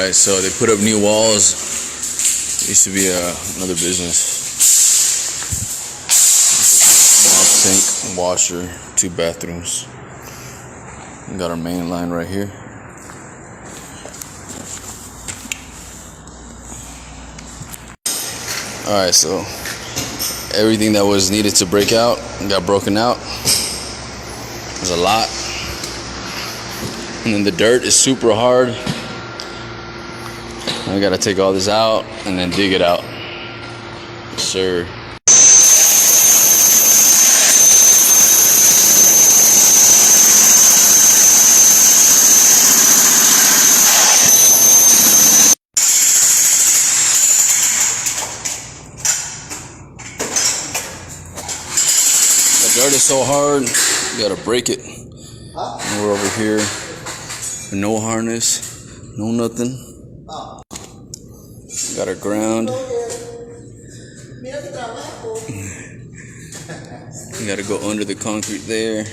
Alright, so they put up new walls. It used to be another business. Sink, washer, 2 bathrooms. We got our main line right here. Alright, so everything that was needed to break out got broken out. There's a lot. And then the dirt is super hard. I gotta take all this out and then dig it out. Yes, sir. The dirt is so hard, you gotta break it. And we're over here with no harness, no nothing. Got our ground. You gotta go under the concrete there.